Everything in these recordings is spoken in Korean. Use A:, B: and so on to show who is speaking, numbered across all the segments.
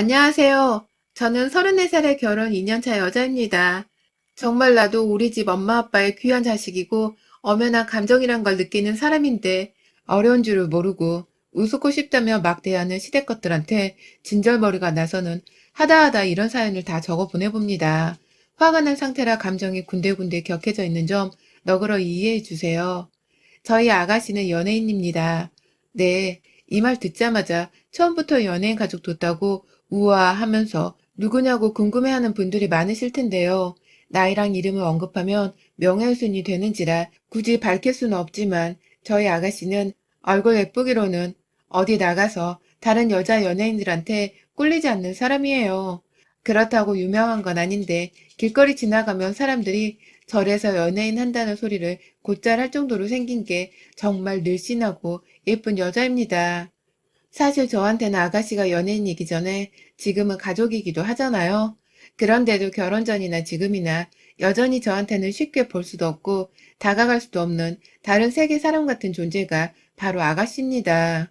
A: 안녕하세요. 저는 34살의 결혼 2년차 여자입니다. 정말 나도 우리 집 엄마 아빠의 귀한 자식이고 엄연한 감정이란 걸 느끼는 사람인데 어려운 줄을 모르고 우습고 싶다며 막 대하는 시댁 것들한테 진절머리가 나서는 하다하다 이런 사연을 다 적어 보내봅니다. 화가 난 상태라 감정이 군데군데 격해져 있는 점 너그러 이해해 주세요. 저희 아가씨는 연예인입니다. 네, 이 말 듣자마자 처음부터 연예인 가족 뒀다고 우아하면서 누구냐고 궁금해하는 분들이 많으실 텐데요. 나이랑 이름을 언급하면 명예훼손이 되는지라 굳이 밝힐 수는 없지만 저희 아가씨는 얼굴 예쁘기로는 어디 나가서 다른 여자 연예인들한테 꿀리지 않는 사람이에요. 그렇다고 유명한 건 아닌데 길거리 지나가면 사람들이 절에서 연예인 한다는 소리를 곧잘 할 정도로 생긴 게 정말 늘씬하고 예쁜 여자입니다. 사실 저한테는 아가씨가 연예인이기 전에 지금은 가족이기도 하잖아요. 그런데도 결혼 전이나 지금이나 여전히 저한테는 쉽게 볼 수도 없고 다가갈 수도 없는 다른 세계 사람 같은 존재가 바로 아가씨입니다.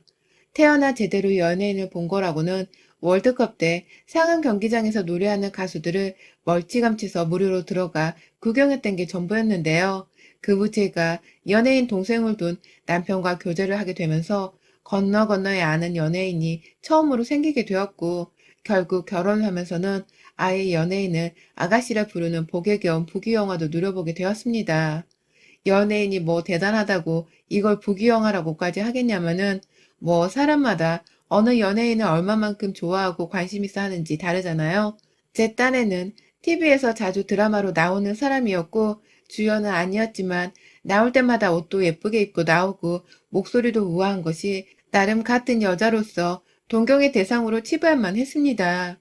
A: 태어나 제대로 연예인을 본 거라고는 월드컵 때 상암 경기장에서 노래하는 가수들을 멀찌감치서 무료로 들어가 구경했던 게 전부였는데요. 그 부제가 연예인 동생을 둔 남편과 교제를 하게 되면서 건너 건너에 아는 연예인이 처음으로 생기게 되었고 결국 결혼을 하면서는 아예 연예인을 아가씨라 부르는 복에 겨운 부귀영화도 누려보게 되었습니다. 연예인이 뭐 대단하다고 이걸 부귀영화라고까지 하겠냐면은 뭐 사람마다 어느 연예인을 얼마만큼 좋아하고 관심 있어 하는지 다르잖아요. 제 딴에는 TV에서 자주 드라마로 나오는 사람이었고 주연은 아니었지만 나올 때마다 옷도 예쁘게 입고 나오고 목소리도 우아한 것이 나름 같은 여자로서 동경의 대상으로 치부할 만했습니다.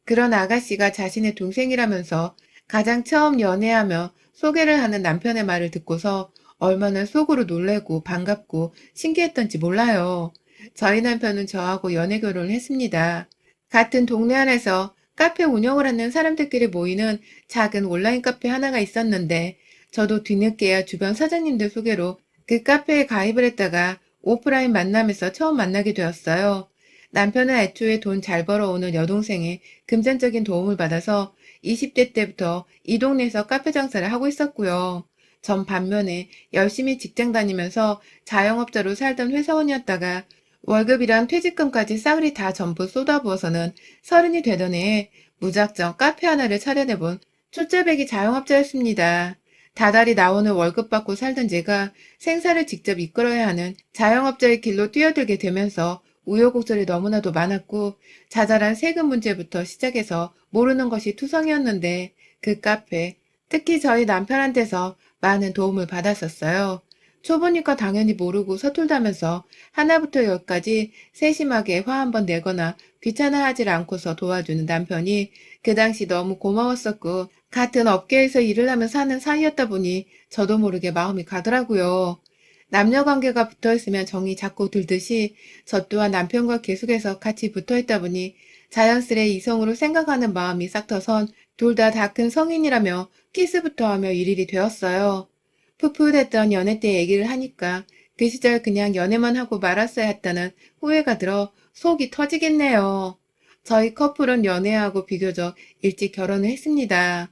A: 그런 아가씨가 자신의 동생이라면서 가장 처음 연애하며 소개를 하는 남편의 말을 듣고서 얼마나 속으로 놀래고 반갑고 신기했던지 몰라요. 저희 남편은 저하고 연애 결혼을 했습니다. 같은 동네 안에서 카페 운영을 하는 사람들끼리 모이는 작은 온라인 카페 하나가 있었는데 저도 뒤늦게야 주변 사장님들 소개로 그 카페에 가입을 했다가 오프라인 만남에서 처음 만나게 되었어요. 남편은 애초에 돈 잘 벌어오는 여동생의 금전적인 도움을 받아서 20대 때부터 이 동네에서 카페 장사를 하고 있었고요. 전 반면에 열심히 직장 다니면서 자영업자로 살던 회사원이었다가 월급이랑 퇴직금까지 싸그리 다 전부 쏟아부어서는 서른이 되던 해에 무작정 카페 하나를 차려내본 초짜배기 자영업자였습니다. 다달이 나오는 월급 받고 살던 제가 생사를 직접 이끌어야 하는 자영업자의 길로 뛰어들게 되면서 우여곡절이 너무나도 많았고 자잘한 세금 문제부터 시작해서 모르는 것이 투성이었는데 그 카페, 특히 저희 남편한테서 많은 도움을 받았었어요. 초보니까 당연히 모르고 서툴다면서 하나부터 열까지 세심하게 화 한 번 내거나 귀찮아하지 않고서 도와주는 남편이 그 당시 너무 고마웠었고 같은 업계에서 일을 하며 사는 사이였다 보니 저도 모르게 마음이 가더라고요. 남녀 관계가 붙어있으면 정이 자꾸 들듯이 저 또한 남편과 계속해서 같이 붙어있다 보니 자연스레 이성으로 생각하는 마음이 싹 터선 둘 다 큰 성인이라며 키스부터 하며 일일이 되었어요. 풋풋했던 연애 때 얘기를 하니까 그 시절 그냥 연애만 하고 말았어야 했다는 후회가 들어 속이 터지겠네요. 저희 커플은 연애하고 비교적 일찍 결혼을 했습니다.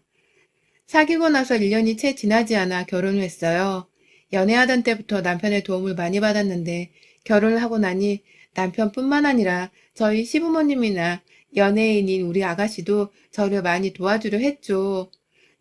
A: 사귀고 나서 1년이 채 지나지 않아 결혼을 했어요. 연애하던 때부터 남편의 도움을 많이 받았는데 결혼을 하고 나니 남편뿐만 아니라 저희 시부모님이나 연예인인 우리 아가씨도 저를 많이 도와주려 했죠.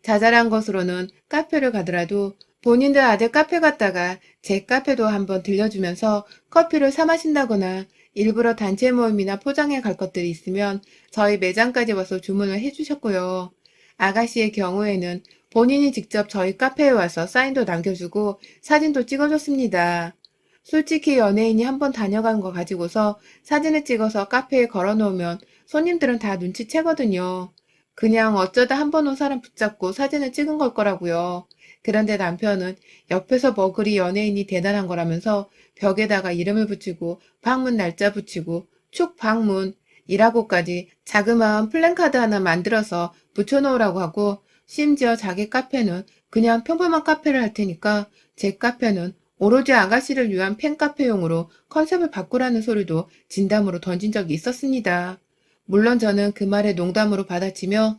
A: 자잘한 것으로는 카페를 가더라도 본인들 아들 카페 갔다가 제 카페도 한번 들려주면서 커피를 사 마신다거나 일부러 단체 모임이나 포장해 갈 것들이 있으면 저희 매장까지 와서 주문을 해주셨고요. 아가씨의 경우에는 본인이 직접 저희 카페에 와서 사인도 남겨주고 사진도 찍어줬습니다. 솔직히 연예인이 한번 다녀간 거 가지고서 사진을 찍어서 카페에 걸어놓으면 손님들은 다 눈치채거든요. 그냥 어쩌다 한 번 온 사람 붙잡고 사진을 찍은 걸 거라고요. 그런데 남편은 옆에서 뭐 그리 연예인이 대단한 거라면서 벽에다가 이름을 붙이고 방문 날짜 붙이고 축 방문이라고까지 자그마한 플랜카드 하나 만들어서 붙여놓으라고 하고 심지어 자기 카페는 그냥 평범한 카페를 할 테니까 제 카페는 오로지 아가씨를 위한 팬카페용으로 컨셉을 바꾸라는 소리도 진담으로 던진 적이 있었습니다. 물론 저는 그 말에 농담으로 받아치며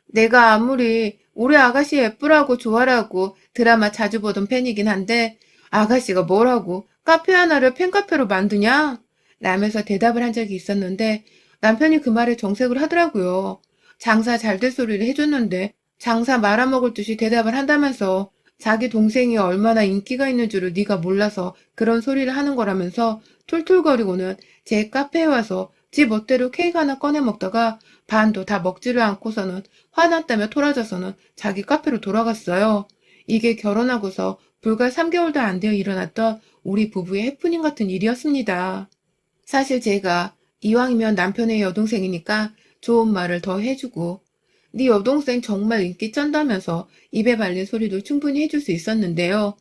A: 내가 아무리 우리 아가씨 예쁘라고 좋아라고 드라마 자주 보던 팬이긴 한데 아가씨가 뭐라고 카페 하나를 팬카페로 만드냐? 라면서 대답을 한 적이 있었는데 남편이 그 말에 정색을 하더라고요. 장사 잘 될 소리를 해줬는데 장사 말아먹을 듯이 대답을 한다면서 자기 동생이 얼마나 인기가 있는 줄을 네가 몰라서 그런 소리를 하는 거라면서 툴툴거리고는 제 카페에 와서 지 멋대로 케이크 하나 꺼내 먹다가 반도 다 먹지를 않고서는 화났다며 토라져서는 자기 카페로 돌아갔어요. 이게 결혼하고서 불과 3개월도 안 되어 일어났던 우리 부부의 해프닝 같은 일이었습니다. 사실 제가 이왕이면 남편의 여동생이니까 좋은 말을 더 해주고 네 여동생 정말 인기 쩐다면서 입에 발린 소리도 충분히 해줄 수 있었는데요.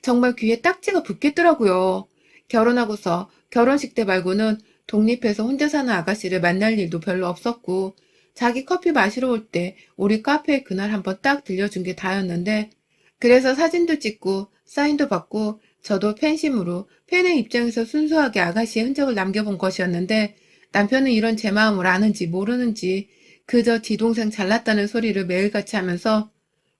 A: 정말 귀에 딱지가 붙겠더라고요. 결혼하고서 결혼식 때 말고는 독립해서 혼자 사는 아가씨를 만날 일도 별로 없었고 자기 커피 마시러 올 때 우리 카페에 그날 한번 딱 들려준 게 다였는데 그래서 사진도 찍고 사인도 받고 저도 팬심으로 팬의 입장에서 순수하게 아가씨의 흔적을 남겨본 것이었는데 남편은 이런 제 마음을 아는지 모르는지 그저 지 동생 잘났다는 소리를 매일같이 하면서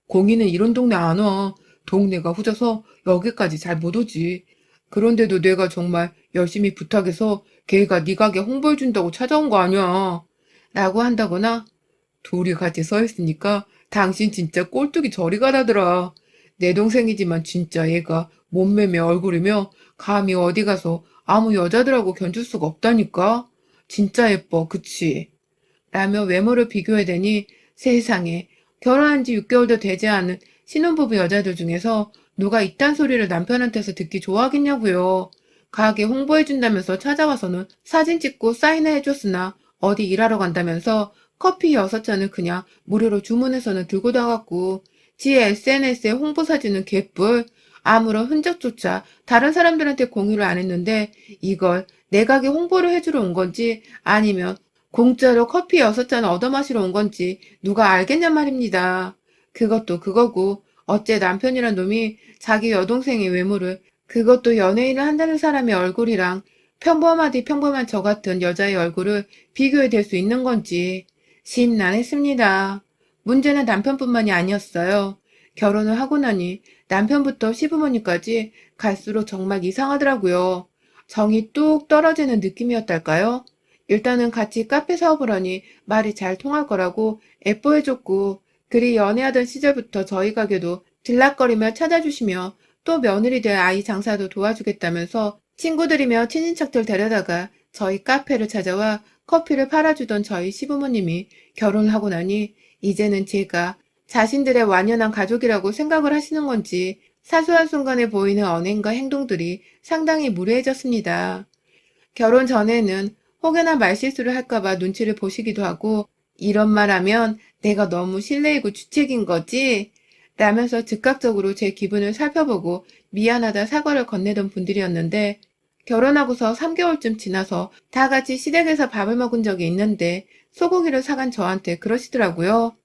A: 공이는 이런 동네 안 와. 동네가 후져서 여기까지 잘 못 오지. 그런데도 내가 정말 열심히 부탁해서 걔가 네 가게 홍보해준다고 찾아온 거 아니야. 라고 한다거나 둘이 같이 서 있으니까 당신 진짜 꼴뚜기 저리 가라더라. 내 동생이지만 진짜 얘가 몸매며 얼굴이며 감히 어디 가서 아무 여자들하고 견줄 수가 없다니까. 진짜 예뻐, 그치? 라며 외모를 비교해대니 세상에 결혼한 지 6개월도 되지 않은 신혼부부 여자들 중에서 누가 이딴 소리를 남편한테서 듣기 좋아하겠냐고요. 가게 홍보해준다면서 찾아와서는 사진 찍고 사인을 해줬으나 어디 일하러 간다면서 커피 6잔을 그냥 무료로 주문해서는 들고 나갔고 지의 SNS에 홍보 사진은 개뿔 아무런 흔적조차 다른 사람들한테 공유를 안 했는데 이걸 내 가게 홍보를 해주러 온 건지 아니면 공짜로 커피 6잔 얻어 마시러 온 건지 누가 알겠냔 말입니다. 그것도 그거고 어째 남편이란 놈이 자기 여동생의 외모를 그것도 연예인을 한다는 사람의 얼굴이랑 평범하디 평범한 저 같은 여자의 얼굴을 비교해 댈 수 있는 건지 심란했습니다. 문제는 남편뿐만이 아니었어요. 결혼을 하고 나니 남편부터 시부모님까지 갈수록 정말 이상하더라고요. 정이 뚝 떨어지는 느낌이었달까요? 일단은 같이 카페 사업을 하니 말이 잘 통할 거라고 예뻐해줬고 그리 연애하던 시절부터 저희 가게도 들락거리며 찾아주시며 또 며느리 될 아이 장사도 도와주겠다면서 친구들이며 친인척들 데려다가 저희 카페를 찾아와 커피를 팔아주던 저희 시부모님이 결혼을 하고 나니 이제는 제가 자신들의 완연한 가족이라고 생각을 하시는 건지 사소한 순간에 보이는 언행과 행동들이 상당히 무례해졌습니다. 결혼 전에는 혹여나 말실수를 할까봐 눈치를 보시기도 하고 이런 말 하면 내가 너무 실례이고 주책인 거지? 라면서 즉각적으로 제 기분을 살펴보고 미안하다 사과를 건네던 분들이었는데 결혼하고서 3개월쯤 지나서 다 같이 시댁에서 밥을 먹은 적이 있는데 소고기를 사간 저한테 그러시더라고요.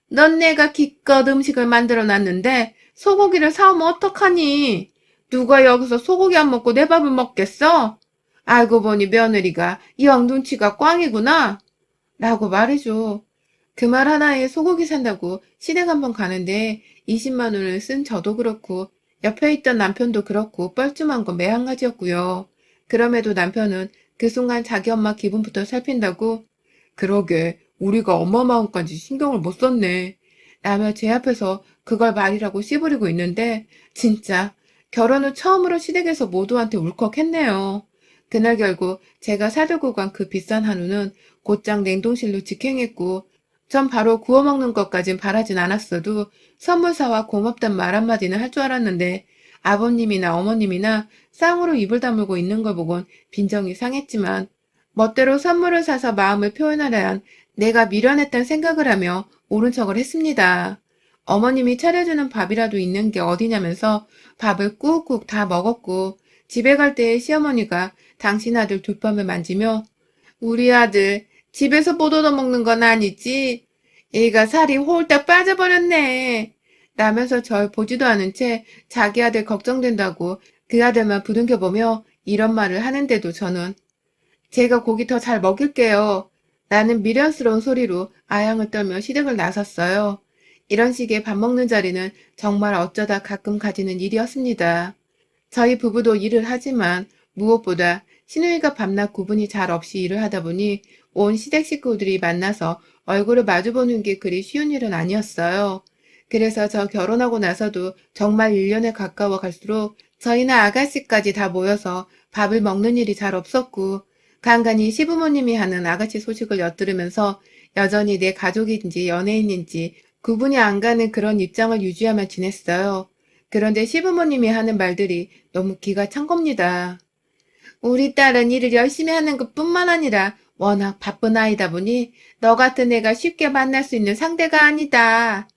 A: 넌 내가 기껏 음식을 만들어 놨는데 소고기를 사오면 어떡하니? 누가 여기서 소고기 안 먹고 내 밥을 먹겠어? 알고 보니 며느리가 영 눈치가 꽝이구나. 라고 말해줘. 그 말 하나에 소고기 산다고 시댁 한번 가는데 20만 원을 쓴 저도 그렇고 옆에 있던 남편도 그렇고 뻘쭘한 건 매한가지였고요. 그럼에도 남편은 그 순간 자기 엄마 기분부터 살핀다고 그러게 우리가 엄마 마음까지 신경을 못 썼네. 라며 제 앞에서 그걸 말이라고 씨부리고 있는데 진짜 결혼 후 처음으로 시댁에서 모두한테 울컥했네요. 그날 결국 제가 사들고 간 그 비싼 한우는 곧장 냉동실로 직행했고 전 바로 구워 먹는 것까진 바라진 않았어도 선물사와 고맙단 말 한마디는 할 줄 알았는데 아버님이나 어머님이나 쌍으로 입을 다물고 있는 걸 보곤 빈정이 상했지만 멋대로 선물을 사서 마음을 표현하려 내가 미련했단 생각을 하며 옳은 척을 했습니다. 어머님이 차려주는 밥이라도 있는 게 어디냐면서 밥을 꾹꾹 다 먹었고 집에 갈 때 시어머니가 당신 아들 뒷밤을 만지며 우리 아들 집에서 못 얻어먹는 건 아니지? 얘가 살이 홀딱 빠져버렸네. 라면서 절 보지도 않은 채 자기 아들 걱정된다고 그 아들만 부둥켜보며 이런 말을 하는데도 저는 제가 고기 더 잘 먹일게요. 나는 미련스러운 소리로 아양을 떨며 시댁을 나섰어요. 이런 식의 밥 먹는 자리는 정말 어쩌다 가끔 가지는 일이었습니다. 저희 부부도 일을 하지만 무엇보다 시누이가 밤낮 구분이 잘 없이 일을 하다 보니 온 시댁 식구들이 만나서 얼굴을 마주보는 게 그리 쉬운 일은 아니었어요. 그래서 저 결혼하고 나서도 정말 1년에 가까워 갈수록 저희는 아가씨까지 다 모여서 밥을 먹는 일이 잘 없었고 간간히 시부모님이 하는 아가씨 소식을 엿들으면서 여전히 내 가족인지 연예인인지 구분이 안 가는 그런 입장을 유지하며 지냈어요. 그런데 시부모님이 하는 말들이 너무 기가 찬 겁니다. 우리 딸은 일을 열심히 하는 것뿐만 아니라 워낙 바쁜 아이다 보니 너 같은 애가 쉽게 만날 수 있는 상대가 아니다.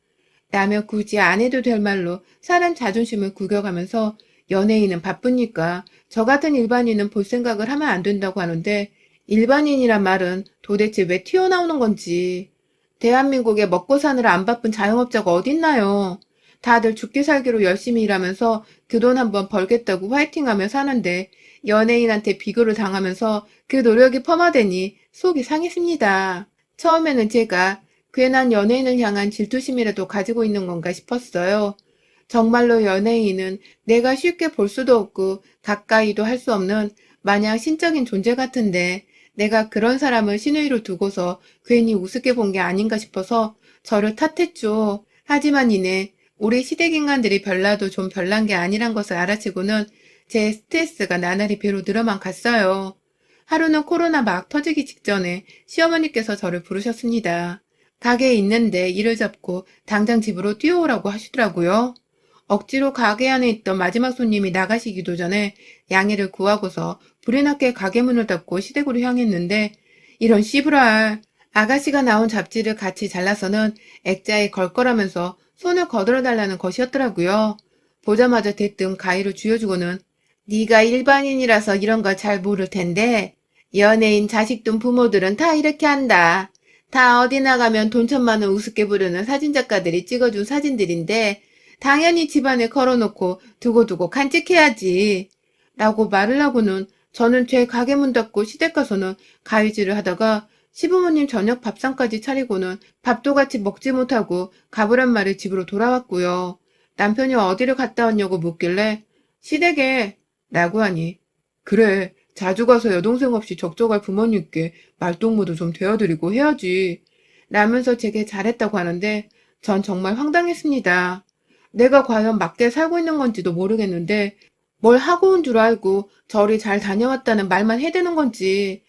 A: 라며 굳이 안 해도 될 말로 사람 자존심을 구겨가면서 연예인은 바쁘니까 저 같은 일반인은 볼 생각을 하면 안 된다고 하는데 일반인이란 말은 도대체 왜 튀어나오는 건지. 대한민국에 먹고 사느라 안 바쁜 자영업자가 어딨나요? 다들 죽기 살기로 열심히 일하면서 그 돈 한번 벌겠다고 화이팅하며 사는데 연예인한테 비교를 당하면서 그 노력이 폄하되니 속이 상했습니다. 처음에는 제가 괜한 연예인을 향한 질투심이라도 가지고 있는 건가 싶었어요. 정말로 연예인은 내가 쉽게 볼 수도 없고 가까이도 할 수 없는 마냥 신적인 존재 같은데 내가 그런 사람을 신의로 두고서 괜히 우습게 본 게 아닌가 싶어서 저를 탓했죠. 하지만 이내 우리 시댁 인간들이 별나도 좀 별난 게 아니란 것을 알아채고는 제 스트레스가 나날이 배로 늘어만 갔어요. 하루는 코로나 막 터지기 직전에 시어머니께서 저를 부르셨습니다. 가게에 있는데 일을 잡고 당장 집으로 뛰어오라고 하시더라고요. 억지로 가게 안에 있던 마지막 손님이 나가시기도 전에 양해를 구하고서 불이 났게 가게 문을 닫고 시댁으로 향했는데 이런 씨부랄. 아가씨가 나온 잡지를 같이 잘라서는 액자에 걸걸하면서 손을 거들어달라는 것이었더라고요. 보자마자 대뜸 가위를 쥐어주고는 네가 일반인이라서 이런 거 잘 모를 텐데 연예인 자식둔 부모들은 다 이렇게 한다. 다 어디 나가면 돈 천만을 우습게 부르는 사진작가들이 찍어준 사진들인데 당연히 집안에 걸어놓고 두고두고 간직해야지. 라고 말을 하고는 저는 제 가게 문 닫고 시댁 가서는 가위질을 하다가 시부모님 저녁 밥상까지 차리고는 밥도 같이 먹지 못하고 가보란 말에 집으로 돌아왔고요. 남편이 어디를 갔다 왔냐고 묻길래 시댁에 라고 하니 그래 자주 가서 여동생 없이 적적할 부모님께 말동무도 좀 되어드리고 해야지 라면서 제게 잘했다고 하는데 전 정말 황당했습니다. 내가 과연 맞게 살고 있는 건지도 모르겠는데 뭘 하고 온 줄 알고 저리 잘 다녀왔다는 말만 해대는 건지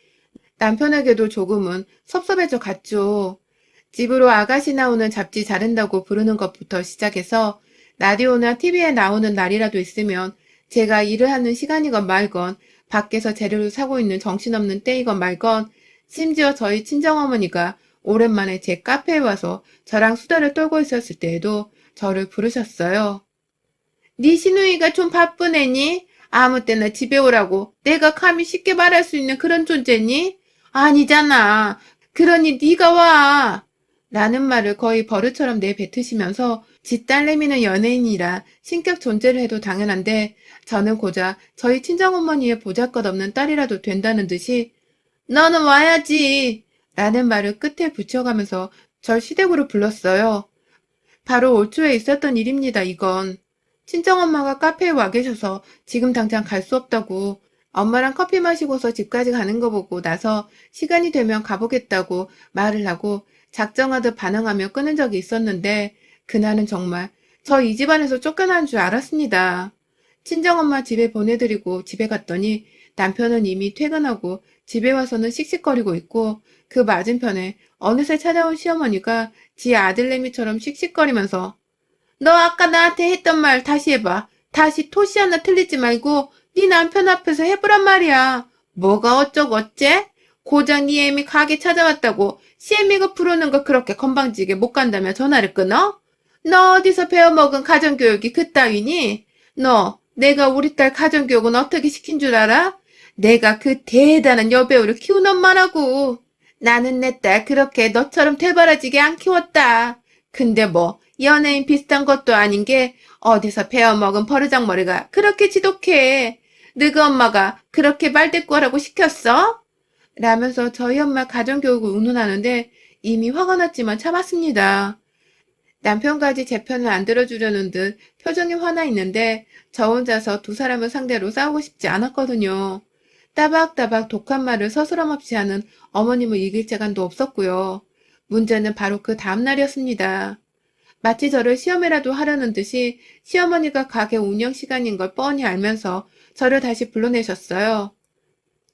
A: 남편에게도 조금은 섭섭해져 갔죠. 집으로 아가씨 나오는 잡지 자른다고 부르는 것부터 시작해서 라디오나 TV에 나오는 날이라도 있으면 제가 일을 하는 시간이건 말건 밖에서 재료를 사고 있는 정신없는 때이건 말건 심지어 저희 친정어머니가 오랜만에 제 카페에 와서 저랑 수다를 떨고 있었을 때에도 저를 부르셨어요. 네 시누이가 좀 바쁜 애니? 아무 때나 집에 오라고 내가 감히 쉽게 말할 수 있는 그런 존재니? 아니잖아. 그러니 네가 와. 라는 말을 거의 버릇처럼 내뱉으시면서 지 딸내미는 연예인이라 신격 존재를 해도 당연한데 저는 고작 저희 친정어머니의 보잘것없는 딸이라도 된다는 듯이 너는 와야지 라는 말을 끝에 붙여가면서 절 시댁으로 불렀어요. 바로 올 초에 있었던 일입니다, 이건. 친정엄마가 카페에 와 계셔서 지금 당장 갈 수 없다고 엄마랑 커피 마시고서 집까지 가는 거 보고 나서 시간이 되면 가보겠다고 말을 하고 작정하듯 반응하며 끊은 적이 있었는데 그날은 정말 저 이 집안에서 쫓겨난 줄 알았습니다. 친정엄마 집에 보내드리고 집에 갔더니 남편은 이미 퇴근하고 집에 와서는 씩씩거리고 있고 그 맞은편에 어느새 찾아온 시어머니가 지 아들내미처럼 씩씩거리면서 너 아까 나한테 했던 말 다시 해봐. 다시 토시 하나 틀리지 말고 네 남편 앞에서 해보란 말이야. 뭐가 어쩌고 어째? 고작 네 애미 가게 찾아왔다고 시애미가 부르는 거 그렇게 건방지게 못 간다며 전화를 끊어? 너 어디서 배워먹은 가정교육이 그따위니? 너 내가 우리 딸 가정교육은 어떻게 시킨 줄 알아? 내가 그 대단한 여배우를 키운 엄마라고. 나는 내 딸 그렇게 너처럼 되바라지게 안 키웠다. 근데 뭐 연예인 비슷한 것도 아닌 게 어디서 배워먹은 버르장머리가 그렇게 지독해. 너그 엄마가 그렇게 말대꾸하라고 시켰어? 라면서 저희 엄마 가정교육을 운운하는데 이미 화가 났지만 참았습니다. 남편까지 제 편을 안 들어주려는 듯 표정이 화나 있는데 저 혼자서 두 사람을 상대로 싸우고 싶지 않았거든요. 따박따박 독한 말을 서스럼없이 하는 어머님을 이길 재간도 없었고요. 문제는 바로 그 다음날이었습니다. 마치 저를 시험이라도 하려는 듯이 시어머니가 가게 운영 시간인 걸 뻔히 알면서 저를 다시 불러내셨어요.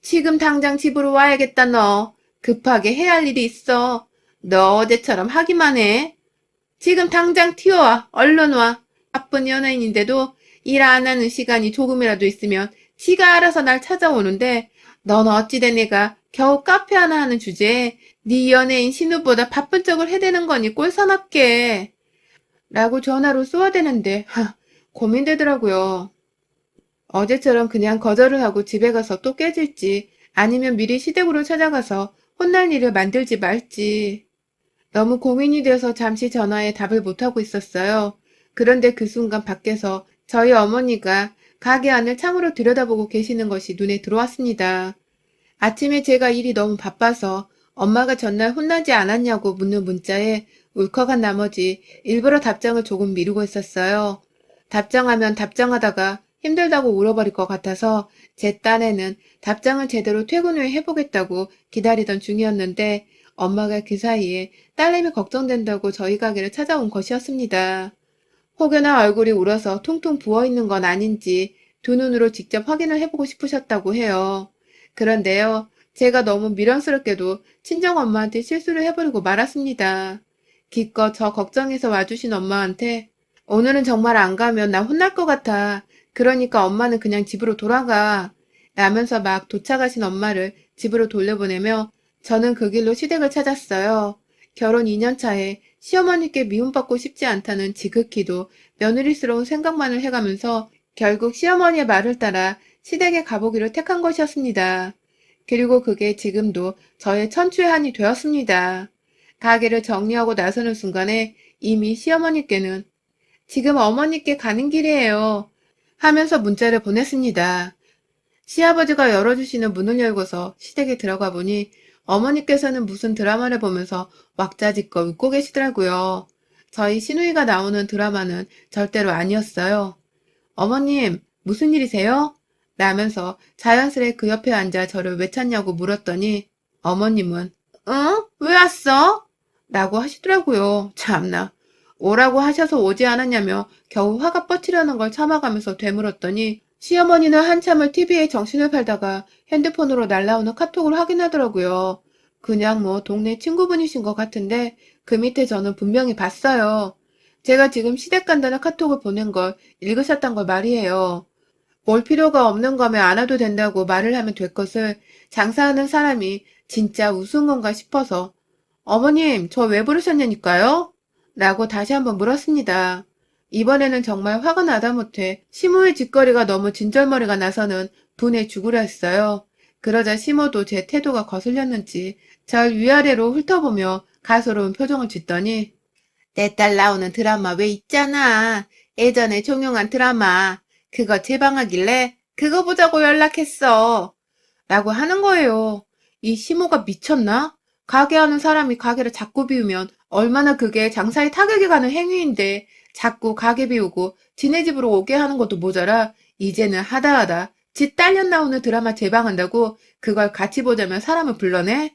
A: 지금 당장 집으로 와야겠다, 너. 급하게 해야 할 일이 있어. 너 어제처럼 하기만 해. 지금 당장 튀어와. 얼른 와. 바쁜 연예인인데도 일 안 하는 시간이 조금이라도 있으면 지가 알아서 날 찾아오는데 넌 어찌된 애가 겨우 카페 하나 하는 주제에 네 연예인 신우보다 바쁜 척을 해대는 거니 꼴사납게. 라고 전화로 쏘아대는데 고민되더라고요. 어제처럼 그냥 거절을 하고 집에 가서 또 깨질지 아니면 미리 시댁으로 찾아가서 혼날 일을 만들지 말지. 너무 고민이 돼서 잠시 전화에 답을 못하고 있었어요. 그런데 그 순간 밖에서 저희 어머니가 가게 안을 창으로 들여다보고 계시는 것이 눈에 들어왔습니다. 아침에 제가 일이 너무 바빠서 엄마가 전날 혼나지 않았냐고 묻는 문자에 울컥한 나머지 일부러 답장을 조금 미루고 있었어요. 답장하면 답장하다가 힘들다고 울어버릴 것 같아서 제 딴에는 답장을 제대로 퇴근 후에 해보겠다고 기다리던 중이었는데 엄마가 그 사이에 딸내미 걱정된다고 저희 가게를 찾아온 것이었습니다. 혹여나 얼굴이 울어서 퉁퉁 부어있는 건 아닌지 두 눈으로 직접 확인을 해보고 싶으셨다고 해요. 그런데요, 제가 너무 미련스럽게도 친정엄마한테 실수를 해버리고 말았습니다. 기껏 저 걱정해서 와주신 엄마한테 오늘은 정말 안 가면 나 혼날 것 같아. 그러니까 엄마는 그냥 집으로 돌아가. 라면서 막 도착하신 엄마를 집으로 돌려보내며 저는 그 길로 시댁을 찾았어요. 결혼 2년 차에 시어머니께 미움받고 싶지 않다는 지극히도 며느리스러운 생각만을 해가면서 결국 시어머니의 말을 따라 시댁에 가보기로 택한 것이었습니다. 그리고 그게 지금도 저의 천추의 한이 되었습니다. 가게를 정리하고 나서는 순간에 이미 시어머니께는 지금 어머니께 가는 길이에요. 하면서 문자를 보냈습니다. 시아버지가 열어주시는 문을 열고서 시댁에 들어가 보니 어머니께서는 무슨 드라마를 보면서 왁자지껄 웃고 계시더라고요. 저희 시누이가 나오는 드라마는 절대로 아니었어요. 어머님, 무슨 일이세요? 라면서 자연스레 그 옆에 앉아 저를 왜 찾냐고 물었더니 어머님은 응? 왜 왔어? 라고 하시더라고요. 참나. 오라고 하셔서 오지 않았냐며 겨우 화가 뻗치려는 걸 참아가면서 되물었더니 시어머니는 한참을 TV에 정신을 팔다가 핸드폰으로 날라오는 카톡을 확인하더라고요. 그냥 뭐 동네 친구분이신 것 같은데 그 밑에 저는 분명히 봤어요. 제가 지금 시댁 간다는 카톡을 보낸 걸 읽으셨단 걸 말이에요. 올 필요가 없는 거면 안 와도 된다고 말을 하면 될 것을 장사하는 사람이 진짜 우스운 건가 싶어서 어머님, 저 왜 부르셨냐니까요? 라고 다시 한번 물었습니다. 이번에는 정말 화가 나다 못해 시모의 짓거리가 너무 진절머리가 나서는 분해 죽으려 했어요. 그러자 시모도 제 태도가 거슬렸는지 절 위아래로 훑어보며 가소로운 표정을 짓더니 내 딸 나오는 드라마 왜 있잖아. 예전에 종영한 드라마. 그거 재방하길래 그거 보자고 연락했어. 라고 하는 거예요. 이 시모가 미쳤나? 가게 하는 사람이 가게를 자꾸 비우면 얼마나 그게 장사에 타격이 가는 행위인데 자꾸 가게 비우고 지네 집으로 오게 하는 것도 모자라 이제는 하다하다 지 딸년 나오는 드라마 재방한다고 그걸 같이 보자면 사람을 불러내?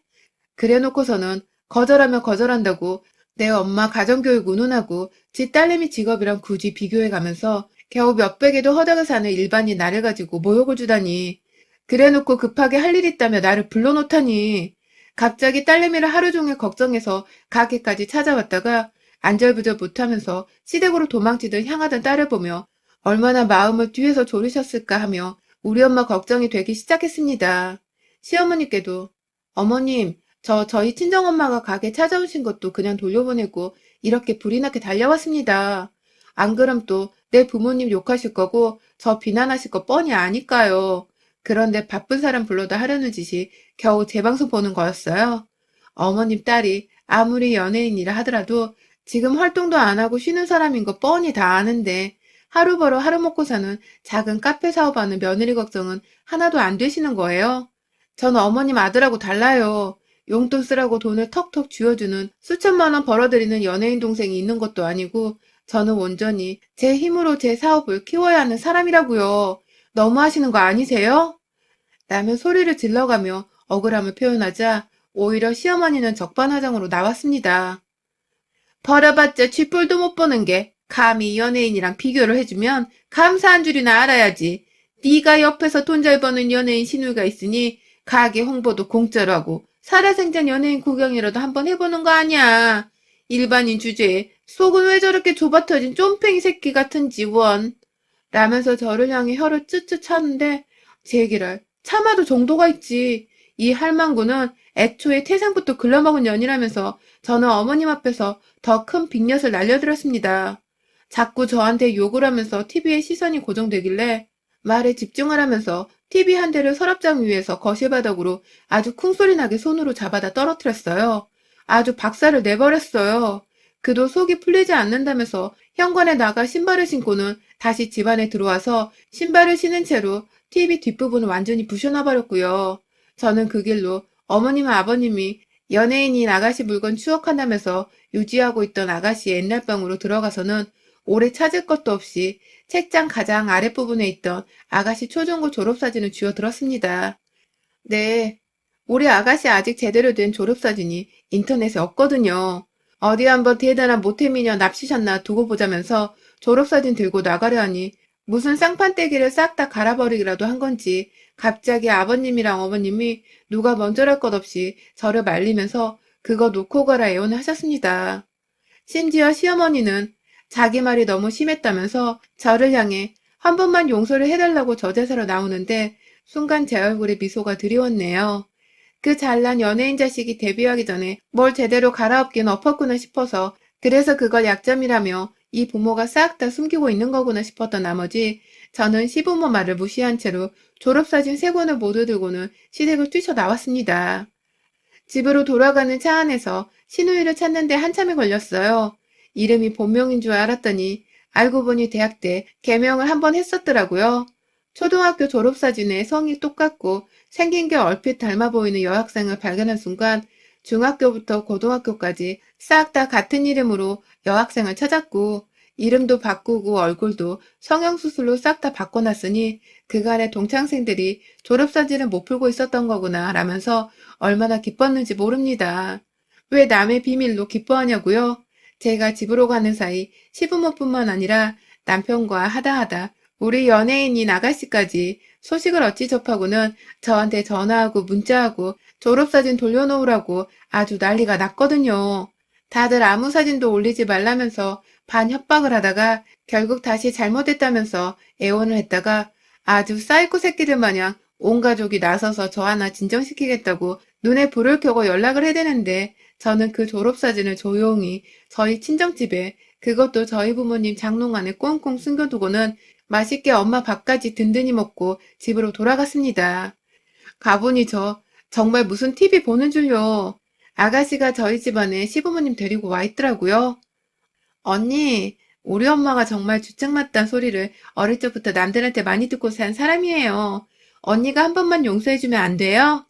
A: 그래 놓고서는 거절하면 거절한다고 내 엄마 가정교육 운운하고 지 딸내미 직업이랑 굳이 비교해가면서 겨우 몇백에도 허덕을 사는 일반인 나를 가지고 모욕을 주다니. 그래놓고 급하게 할 일 있다며 나를 불러놓다니. 갑자기 딸내미를 하루 종일 걱정해서 가게까지 찾아왔다가 안절부절 못하면서 시댁으로 도망치듯 향하던 딸을 보며 얼마나 마음을 뒤에서 졸이셨을까 하며 우리 엄마 걱정이 되기 시작했습니다. 시어머니께도 어머님, 저희 친정엄마가 가게 찾아오신 것도 그냥 돌려보내고 이렇게 불이 나게 달려왔습니다. 안 그럼 또 내 부모님 욕하실 거고 저 비난하실 거 뻔히 아니까요. 그런데 바쁜 사람 불러다 하려는 짓이 겨우 제 방송 보는 거였어요. 어머님 딸이 아무리 연예인이라 하더라도 지금 활동도 안 하고 쉬는 사람인 거 뻔히 다 아는데 하루 벌어 하루 먹고 사는 작은 카페 사업하는 며느리 걱정은 하나도 안 되시는 거예요. 저는 어머님 아들하고 달라요. 용돈 쓰라고 돈을 턱턱 쥐어주는 수천만 원 벌어들이는 연예인 동생이 있는 것도 아니고 저는 온전히 제 힘으로 제 사업을 키워야 하는 사람이라고요. 너무하시는 거 아니세요? 라며 소리를 질러가며 억울함을 표현하자 오히려 시어머니는 적반하장으로 나왔습니다. 벌어봤자 쥐뿔도 못 보는 게 감히 연예인이랑 비교를 해주면 감사한 줄이나 알아야지. 네가 옆에서 돈 잘 버는 연예인 신우가 있으니 가게 홍보도 공짜로 하고 살아생전 연예인 구경이라도 한번 해보는 거 아니야. 일반인 주제에 속은 왜 저렇게 좁아터진 쫌팽이 새끼 같은지 원. 라면서 저를 향해 혀를 쯧쯧 차는데 제기를 참아도 정도가 있지. 이 할망구는 애초에 태생부터 글러먹은 년이라면서 저는 어머님 앞에서 더 큰 빅엿을 날려들었습니다. 자꾸 저한테 욕을 하면서 TV에 시선이 고정되길래 말에 집중을 하면서 TV 한 대를 서랍장 위에서 거실 바닥으로 아주 쿵소리 나게 손으로 잡아다 떨어뜨렸어요. 아주 박살을 내버렸어요. 그도 속이 풀리지 않는다면서 현관에 나가 신발을 신고는 다시 집 안에 들어와서 신발을 신은 채로 TV 뒷부분을 완전히 부셔놔버렸고요. 저는 그 길로 어머님과 아버님이 연예인인 아가씨 물건 추억한다면서 유지하고 있던 아가씨의 옛날 방으로 들어가서는 오래 찾을 것도 없이 책장 가장 아랫부분에 있던 아가씨 초중고 졸업사진을 쥐어들었습니다. 네, 우리 아가씨 아직 제대로 된 졸업사진이 인터넷에 없거든요. 어디 한번 대단한 모태미녀 납치셨나 두고 보자면서 졸업사진 들고 나가려 하니 무슨 쌍판떼기를 싹 다 갈아버리기라도 한 건지 갑자기 아버님이랑 어머님이 누가 먼저랄 것 없이 저를 말리면서 그거 놓고 가라 애원을 하셨습니다. 심지어 시어머니는 자기 말이 너무 심했다면서 저를 향해 한 번만 용서를 해달라고 저자세로 나오는데 순간 제 얼굴에 미소가 드리웠네요. 그 잘난 연예인 자식이 데뷔하기 전에 뭘 제대로 갈아엎긴 엎었구나 싶어서 그래서 그걸 약점이라며 이 부모가 싹 다 숨기고 있는 거구나 싶었던 나머지 저는 시부모 말을 무시한 채로 졸업사진 3권을 모두 들고는 시댁을 뛰쳐나왔습니다. 집으로 돌아가는 차 안에서 신우이를 찾는데 한참이 걸렸어요. 이름이 본명인 줄 알았더니 알고 보니 대학 때 개명을 한 번 했었더라고요. 초등학교 졸업사진에 성이 똑같고 생긴 게 얼핏 닮아 보이는 여학생을 발견한 순간 중학교부터 고등학교까지 싹 다 같은 이름으로 여학생을 찾았고 이름도 바꾸고 얼굴도 성형수술로 싹 다 바꿔놨으니 그간의 동창생들이 졸업사진을 못 풀고 있었던 거구나 라면서 얼마나 기뻤는지 모릅니다. 왜 남의 비밀로 기뻐하냐고요? 제가 집으로 가는 사이 시부모뿐만 아니라 남편과 하다하다 우리 연예인인 아가씨까지 소식을 어찌 접하고는 저한테 전화하고 문자하고 졸업사진 돌려놓으라고 아주 난리가 났거든요. 다들 아무 사진도 올리지 말라면서 반협박을 하다가 결국 다시 잘못했다면서 애원을 했다가 아주 사이코 새끼들 마냥 온 가족이 나서서 저 하나 진정시키겠다고 눈에 불을 켜고 연락을 해대는데 저는 그 졸업사진을 조용히 저희 친정집에 그것도 저희 부모님 장롱 안에 꽁꽁 숨겨두고는 맛있게 엄마 밥까지 든든히 먹고 집으로 돌아갔습니다. 가보니 저 정말 무슨 TV 보는 줄요. 아가씨가 저희 집안에 시부모님 데리고 와 있더라고요. 언니, 우리 엄마가 정말 주책맞단 소리를 어릴 적부터 남들한테 많이 듣고 산 사람이에요. 언니가 한 번만 용서해주면 안 돼요?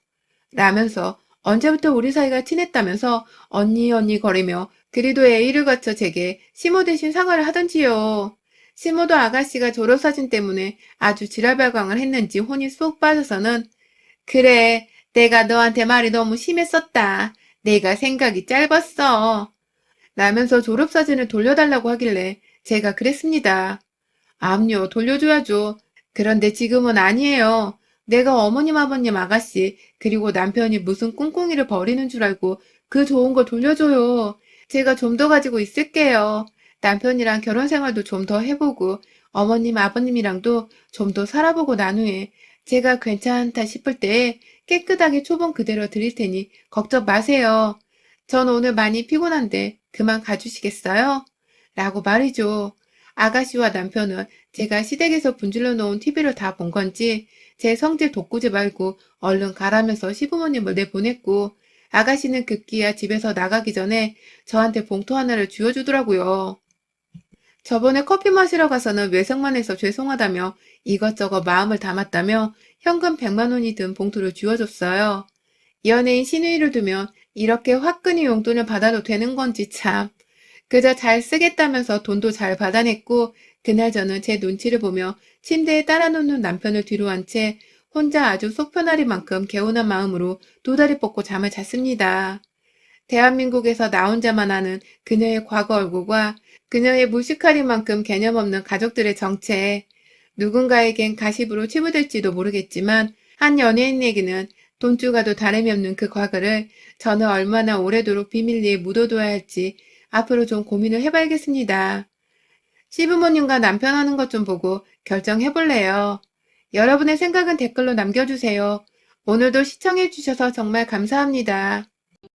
A: 라면서 언제부터 우리 사이가 친했다면서 언니 언니 거리며 그리도 예의를 갖춰 제게 시모 대신 사과를 하던지요. 시모도 아가씨가 졸업사진 때문에 아주 지랄발광을 했는지 혼이 쏙 빠져서는 그래, 내가 너한테 말이 너무 심했었다. 내가 생각이 짧았어. 라면서 졸업사진을 돌려달라고 하길래 제가 그랬습니다. 암요, 돌려줘야죠. 그런데 지금은 아니에요. 내가 어머님, 아버님, 아가씨, 그리고 남편이 무슨 꿍꿍이를 벌이는 줄 알고 그 좋은 걸 돌려줘요. 제가 좀 더 가지고 있을게요. 남편이랑 결혼 생활도 좀 더 해보고 어머님, 아버님이랑도 좀 더 살아보고 난 후에 제가 괜찮다 싶을 때에 깨끗하게 초본 그대로 드릴 테니 걱정 마세요. 전 오늘 많이 피곤한데 그만 가주시겠어요? 라고 말이죠. 아가씨와 남편은 제가 시댁에서 분질러 놓은 TV를 다 본 건지 제 성질 돋구지 말고 얼른 가라면서 시부모님을 내보냈고 아가씨는 급기야 집에서 나가기 전에 저한테 봉투 하나를 쥐어주더라고요. 저번에 커피 마시러 가서는 외색만 해서 죄송하다며 이것저것 마음을 담았다며 현금 100만 원이 든 봉투를 쥐어줬어요. 연예인 신우이를 두면 이렇게 화끈히 용돈을 받아도 되는 건지 참. 그저 잘 쓰겠다면서 돈도 잘 받아냈고 그날 저는 제 눈치를 보며 침대에 따라 눕는 남편을 뒤로 한 채 혼자 아주 속 편할 만큼 개운한 마음으로 도다리 뻗고 잠을 잤습니다. 대한민국에서 나 혼자만 아는 그녀의 과거 얼굴과 그녀의 무식하리만큼 개념 없는 가족들의 정체. 누군가에겐 가십으로 치부될지도 모르겠지만 한 연예인에게는 돈주가도 다름이 없는 그 과거를 저는 얼마나 오래도록 비밀리에 묻어둬야 할지 앞으로 좀 고민을 해봐야겠습니다. 시부모님과 남편 하는 것 좀 보고 결정해볼래요. 여러분의 생각은 댓글로 남겨주세요. 오늘도 시청해주셔서 정말 감사합니다.